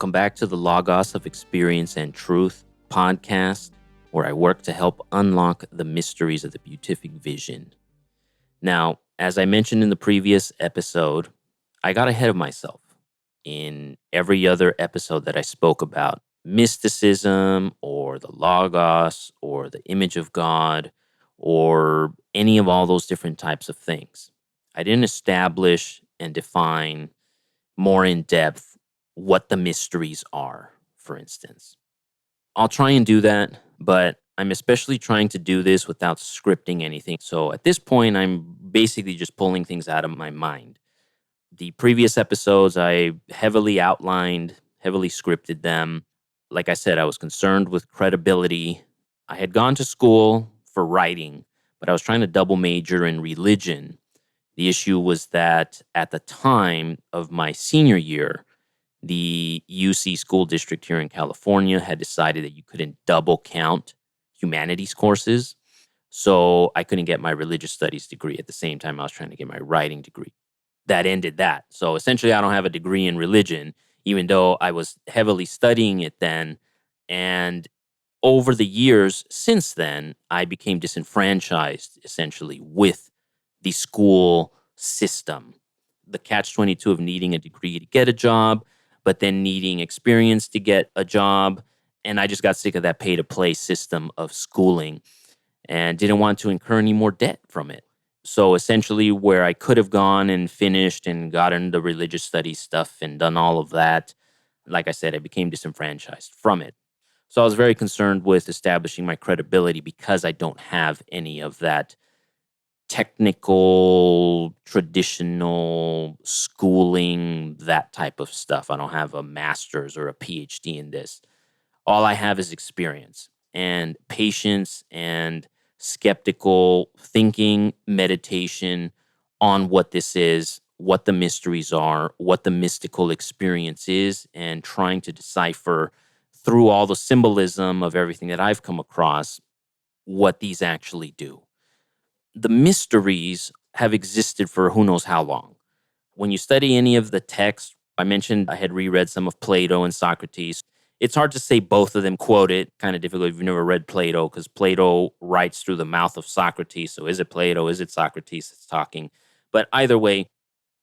Welcome back to the Logos of Experience and Truth podcast, where I work to help unlock the mysteries of the beatific vision. Now, as I mentioned in the previous episode, I got ahead of myself. In every other episode that I spoke about mysticism or the Logos or the image of God or any of all those different types of things, I didn't establish and define more in depth what the mysteries are, for instance. I'll try and do that, but I'm especially trying to do this without scripting anything. So at this point, I'm basically just pulling things out of my mind. The previous episodes, I heavily outlined, heavily scripted them. Like I said, I was concerned with credibility. I had gone to school for writing, but I was trying to double major in religion. The issue was that at the time of my senior year, the UC school district here in California had decided that you couldn't double count humanities courses. So I couldn't get my religious studies degree at the same time I was trying to get my writing degree. That ended that. So essentially, I don't have a degree in religion, even though I was heavily studying it then. And over the years since then, I became disenfranchised essentially with the school system. The catch-22 of needing a degree to get a job, but then needing experience to get a job. And I just got sick of that pay-to-play system of schooling and didn't want to incur any more debt from it. So essentially, where I could have gone and finished and gotten the religious studies stuff and done all of that, like I said, I became disenfranchised from it. So I was very concerned with establishing my credibility because I don't have any of that technical, traditional schooling, that type of stuff. I don't have a master's or a PhD in this. All I have is experience and patience and skeptical thinking, meditation on what this is, what the mysteries are, what the mystical experience is, and trying to decipher through all the symbolism of everything that I've come across what these actually do. The mysteries have existed for who knows how long. When you study any of the texts, I mentioned I had reread some of Plato and Socrates. It's hard to say both of them quoted, kind of difficult if you've never read Plato, because Plato writes through the mouth of Socrates. So is it Plato? Is it Socrates that's talking? But either way,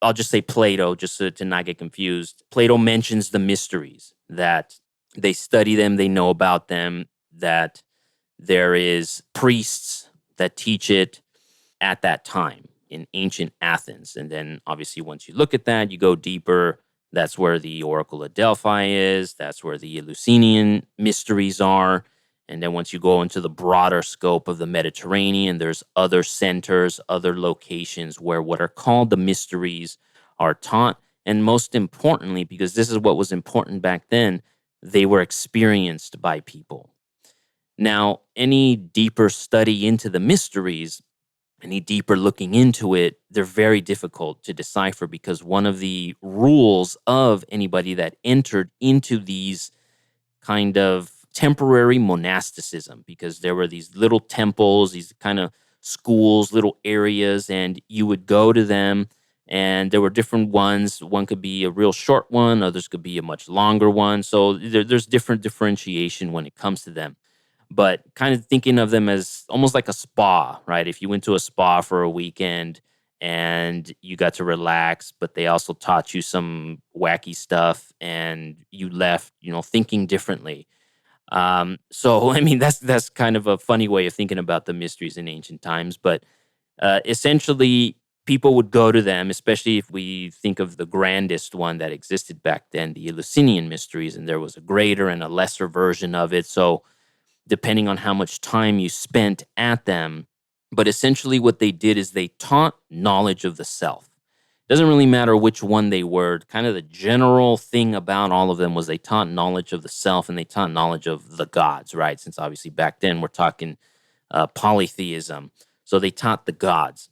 I'll just say Plato, just to not get confused. Plato mentions the mysteries, that they study them, they know about them, that there is priests that teach it at that time in ancient Athens. And then obviously once you look at that, you go deeper. That's where the Oracle of Delphi is. That's where the Eleusinian Mysteries are. And then once you go into the broader scope of the Mediterranean, there's other centers, other locations where what are called the mysteries are taught. And most importantly, because this is what was important back then, they were experienced by people. Now, any deeper study into the mysteries, any deeper looking into it, they're very difficult to decipher because one of the rules of anybody that entered into these kind of temporary monasticism, because there were these little temples, these kind of schools, little areas, and you would go to them, and there were different ones. One could be a real short one, others could be a much longer one. So there's different differentiation when it comes to them, but kind of thinking of them as almost like a spa, right? If you went to a spa for a weekend and you got to relax, but they also taught you some wacky stuff and you left, thinking differently. So, I mean, that's kind of a funny way of thinking about the mysteries in ancient times, but essentially people would go to them, especially if we think of the grandest one that existed back then, the Eleusinian Mysteries, and there was a greater and a lesser version of it. So depending on how much time you spent at them. But essentially what they did is they taught knowledge of the self. Doesn't really matter which one they were. Kind of the general thing about all of them was they taught knowledge of the self and they taught knowledge of the gods, right? Since obviously back then we're talking polytheism. So they taught the gods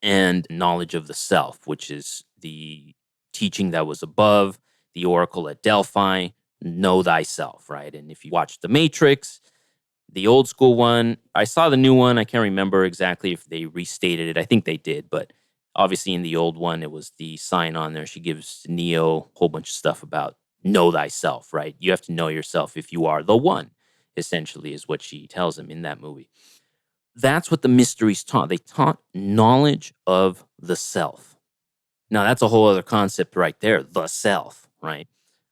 and knowledge of the self, which is the teaching that was above, the Oracle at Delphi, know thyself, right? And if you watch The Matrix, the old school one, I saw the new one. I can't remember exactly if they restated it. I think they did, but obviously in the old one, it was the sign on there. She gives Neo a whole bunch of stuff about know thyself, right? You have to know yourself if you are the one, essentially, is what she tells him in that movie. That's what the mysteries taught. They taught knowledge of the self. Now, that's a whole other concept right there, the self, right?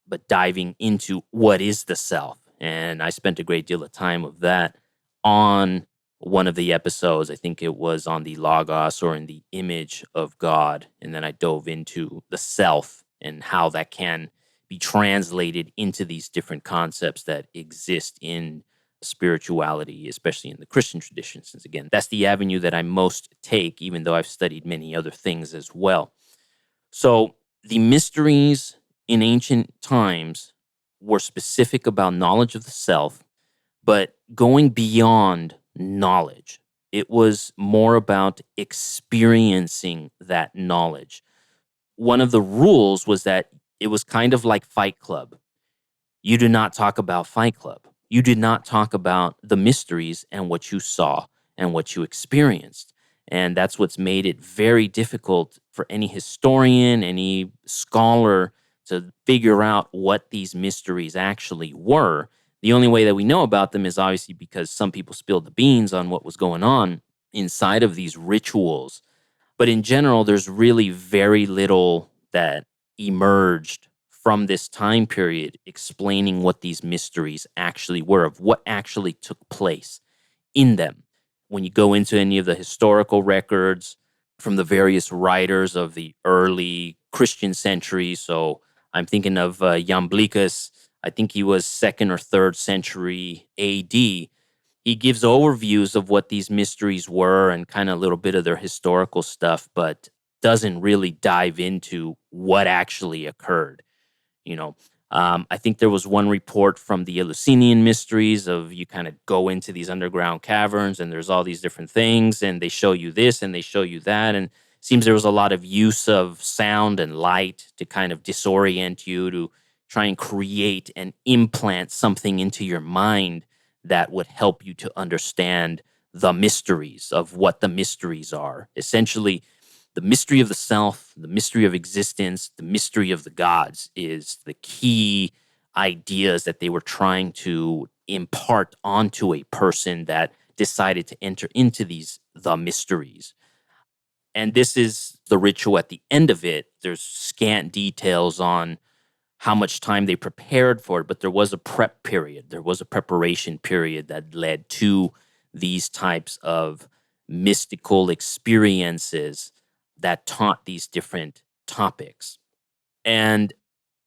But diving into what is the self. And I spent a great deal of time of that on one of the episodes. I think it was on the Logos or in the image of God. And then I dove into the self and how that can be translated into these different concepts that exist in spirituality, especially in the Christian tradition. Since again, that's the avenue that I most take, even though I've studied many other things as well. So the mysteries in ancient times were specific about knowledge of the self, but going beyond knowledge. It was more about experiencing that knowledge. One of the rules was that it was kind of like Fight Club. You do not talk about Fight Club. You did not talk about the mysteries and what you saw and what you experienced. And that's what's made it very difficult for any historian, any scholar to figure out what these mysteries actually were. The only way that we know about them is obviously because some people spilled the beans on what was going on inside of these rituals. But in general, there's really very little that emerged from this time period explaining what these mysteries actually were, of what actually took place in them. When you go into any of the historical records from the various writers of the early Christian century, so I'm thinking of Iamblichus, I think he was second or third century AD. He gives overviews of what these mysteries were and kind of a little bit of their historical stuff, but doesn't really dive into what actually occurred. You know, I think there was one report from the Eleusinian Mysteries of you kind of go into these underground caverns and there's all these different things and they show you this and they show you that. And it seems there was a lot of use of sound and light to kind of disorient you, to try and create and implant something into your mind that would help you to understand the mysteries of what the mysteries are. Essentially, the mystery of the self, the mystery of existence, the mystery of the gods is the key ideas that they were trying to impart onto a person that decided to enter into these the mysteries. And this is the ritual at the end of it. There's scant details on how much time they prepared for it, but there was a prep period. There was a preparation period that led to these types of mystical experiences that taught these different topics. And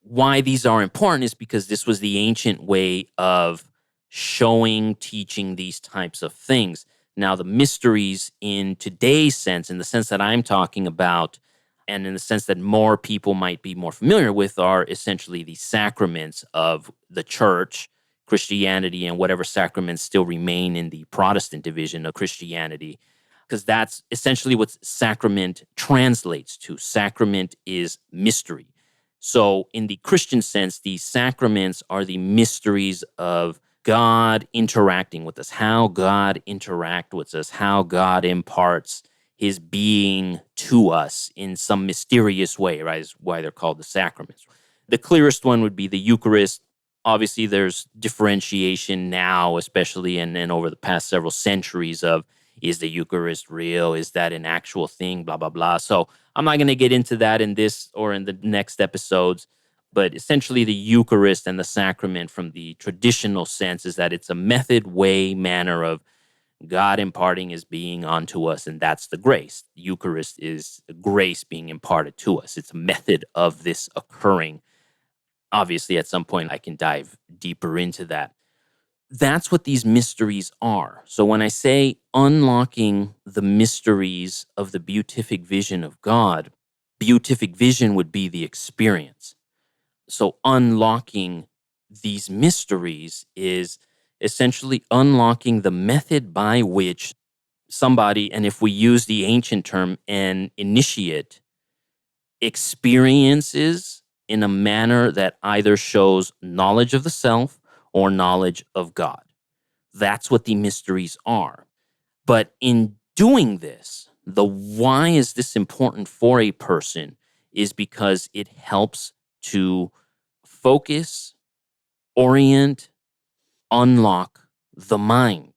why these are important is because this was the ancient way of showing, teaching these types of things. Now, the mysteries in today's sense, in the sense that I'm talking about, and in the sense that more people might be more familiar with, are essentially the sacraments of the church, Christianity, and whatever sacraments still remain in the Protestant division of Christianity, because that's essentially what sacrament translates to. Sacrament is mystery. So, in the Christian sense, the sacraments are the mysteries of God interacting with us, how God interacts with us, how God imparts his being to us in some mysterious way, right? Is why they're called the sacraments. The clearest one would be the Eucharist. Obviously, there's differentiation now, especially and over the past several centuries of, is the Eucharist real? Is that an actual thing? Blah, blah, blah. So I'm not going to get into that in this or in the next episodes. But essentially, the Eucharist and the sacrament from the traditional sense is that it's a method, way, manner of God imparting his being onto us, and that's the grace. The Eucharist is grace being imparted to us. It's a method of this occurring. Obviously, at some point, I can dive deeper into that. That's what these mysteries are. So when I say unlocking the mysteries of the beatific vision of God, beatific vision would be the experience. So unlocking these mysteries is essentially unlocking the method by which somebody, and if we use the ancient term, an initiate, experiences in a manner that either shows knowledge of the self or knowledge of God. That's what the mysteries are. But in doing this, the why is this important for a person is because it helps to focus, orient, unlock the mind.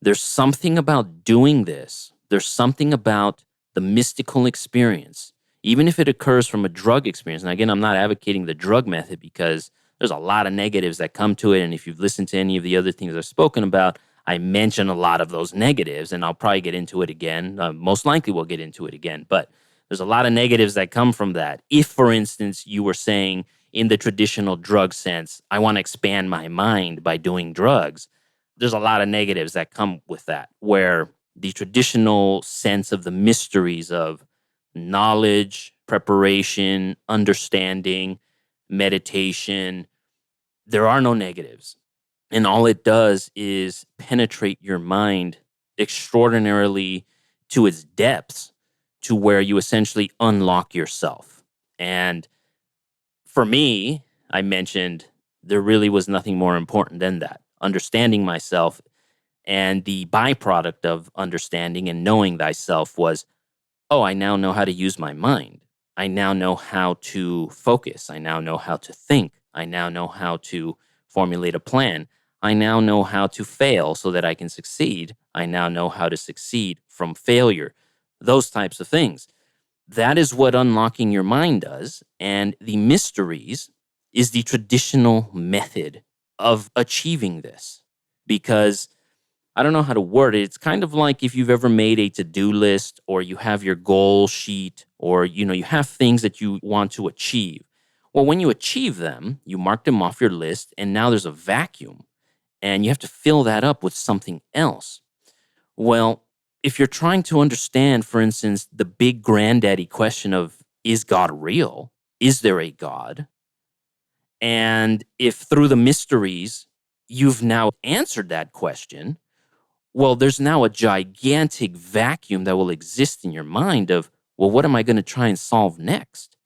There's something about doing this. There's something about the mystical experience, even if it occurs from a drug experience. And again, I'm not advocating the drug method because there's a lot of negatives that come to it. And if you've listened to any of the other things I've spoken about, I mention a lot of those negatives, and I'll probably get into it again. Most likely we'll get into it again. But there's a lot of negatives that come from that. If, for instance, you were saying in the traditional drug sense, I want to expand my mind by doing drugs, there's a lot of negatives that come with that, where the traditional sense of the mysteries of knowledge, preparation, understanding, meditation, there are no negatives. And all it does is penetrate your mind extraordinarily to its depths, to where you essentially unlock yourself. And for me, I mentioned there really was nothing more important than that. Understanding myself, and the byproduct of understanding and knowing thyself was, oh, I now know how to use my mind. I now know how to focus. I now know how to think. I now know how to formulate a plan. I now know how to fail so that I can succeed. I now know how to succeed from failure. Those types of things. That is what unlocking your mind does. And the mysteries is the traditional method of achieving this. Because I don't know how to word it. It's kind of like if you've ever made a to-do list, or you have your goal sheet, or you have things that you want to achieve. Well, when you achieve them, you mark them off your list, and now there's a vacuum, and you have to fill that up with something else. Well, if you're trying to understand, for instance, the big granddaddy question of, is God real? Is there a God? And if through the mysteries you've now answered that question, well, there's now a gigantic vacuum that will exist in your mind of, well, what am I going to try and solve next?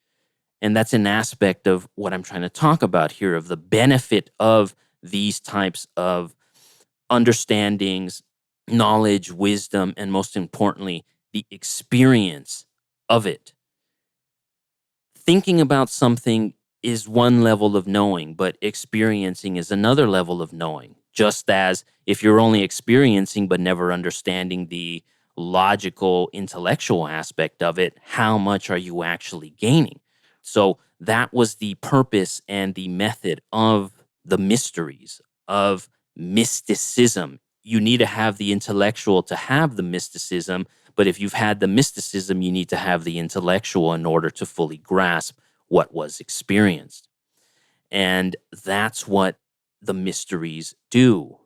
And that's an aspect of what I'm trying to talk about here, of the benefit of these types of understandings, knowledge, wisdom, and most importantly, the experience of it. Thinking about something is one level of knowing, but experiencing is another level of knowing. Just as if you're only experiencing but never understanding the logical, intellectual aspect of it, how much are you actually gaining? So that was the purpose and the method of the mysteries, of mysticism. You need to have the intellectual to have the mysticism, but if you've had the mysticism, you need to have the intellectual in order to fully grasp what was experienced. And that's what the mysteries do.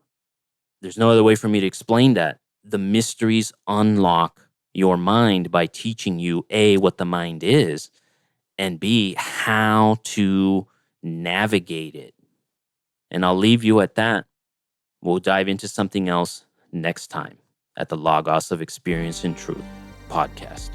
There's no other way for me to explain that. The mysteries unlock your mind by teaching you, A, what the mind is, and B, how to navigate it. And I'll leave you at that. We'll dive into something else next time at the Logos of Experience and Truth podcast.